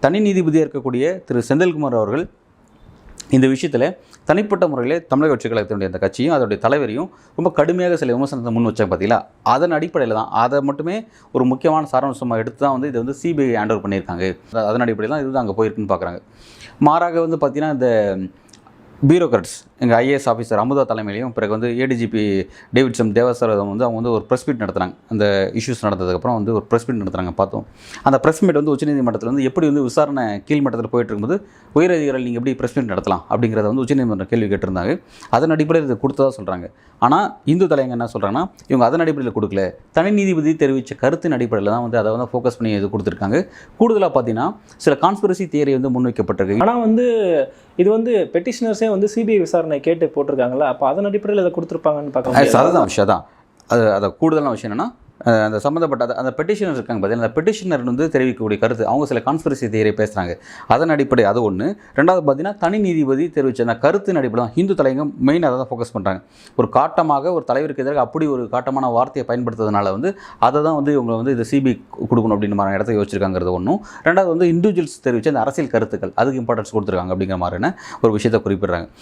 தனி நீதிபதியாக இருக்கக்கூடிய திரு செந்தில்குமார் அவர்கள் இந்த விஷயத்தில் தனிப்பட்ட முறையில் தமிழக வெற்றி கழகத்தினுடைய அந்த கட்சியும் அதோடைய தலைவரையும் ரொம்ப கடுமையாக சில விமர்சனத்தை முன் வச்சாங்க பார்த்தீங்களா. அதன் அடிப்படையில் தான் அதை மட்டுமே ஒரு முக்கியமான சாராம்சமாக எடுத்து தான் வந்து இதை வந்து சிபிஐ ஹேண்ட் ஓவர் பண்ணியிருக்காங்க. அதன் அடிப்படையில் தான் இதுதான் அங்கே போயிருக்குன்னு பார்க்குறாங்க. மாறாக வந்து பார்த்திங்கன்னா இந்த பியூரோக்ராட்ஸ் எங்கள் ஐஏஎஸ் ஆஃபீஸர் அமுதா தலைமையிலையும் பிறகு வந்து ஏடிஜிபி டேவிட்சம் தேவசரதம் வந்து அவங்க வந்து ஒரு ப்ரெஸ் மீட் நடத்துனாங்க. அந்த இஷ்யூஸ் நடந்ததுக்கப்புறம் வந்து ஒரு ப்ரெஸ் மீட் நடத்துகிறாங்க பார்த்தோம். அந்த ப்ரெஸ் மீட் வந்து உச்சநீதிமன்றத்தில் வந்து எப்படி வந்து விசாரணை கீழ்மட்டத்தில் போயிட்டு இருக்கும்போது உயரதிகாரிகள் நீங்கள் எப்படி ப்ரெஸ் மீட் நடத்தலாம் அப்படிங்கிறத வந்து உச்சநீதிமன்றம் கேள்வி கேட்டிருந்தாங்க. அதன் அடிப்படையில் இதை கொடுத்ததாக சொல்கிறாங்க. ஆனால் இந்து தலைவங்க என்ன சொல்கிறாங்கன்னா இவங்க அதன் அடிப்படையில் கொடுக்கல, தனி நீதிபதி தெரிவித்த கருத்தின் அடிப்படையில் தான் வந்து அதை வந்து ஃபோக்கஸ் பண்ணி இது கொடுத்துருக்காங்க. கூடுதலாக பார்த்தீங்கன்னா சில கான்ஸ்பிரசி தியரி வந்து முன்வைக்கப்பட்டிருக்கு. ஆனால் வந்து இது வந்து பெட்டிஷனர்ஸே வந்து சிபிஐ விசாரணை கேட்டு போட்டிருக்காங்களா, அப்போ அதன் அடிப்படையில் இதை கொடுத்துருப்பாங்கன்னு பார்க்க. அதுதான் விஷயம் தான். அதை கூடுதலான விஷயம் என்னென்னா அந்த சம்மந்தப்பட்ட அந்த பெட்டிஷனர் இருக்காங்க பார்த்தீங்கன்னா, அந்த பெட்டிஷனர் வந்து தெரிவிக்கக்கூடிய கருத்து அவங்க சில கான்ஸ்பிரசி தியரி பேசுகிறாங்க. அதன் அடிப்படை அது ஒன்று. ரெண்டாவது பார்த்தீங்கன்னா தனி நீதிபதி தெரிவித்த அந்த கருத்தின் அடிப்படை தான் ஹிந்து தலைவங்க மெயின் அதை தான் ஃபோக்கஸ் பண்ணுறாங்க. ஒரு காட்டமாக ஒரு தலைவருக்கு எதிராக அப்படி ஒரு காட்டமான வார்த்தையை பயன்படுத்துறதுனால வந்து அதை தான் வந்து இவங்க வந்து இதை சிபிஐ கொடுக்கணும் அப்படின்னு மாதிரி இடத்த யோசிச்சிருக்காங்கிறது ஒன்றும். ரெண்டாவது வந்து இண்டிவிஜுவல்ஸ் தெரிவித்த அந்த அரசியல் கருத்துக்கள் அதுக்கு இம்பார்ட்டன்ஸ் கொடுத்துருக்காங்க அப்படிங்கிற மாதிரியான ஒரு விஷயத்தை குறிப்பிடுறாங்க.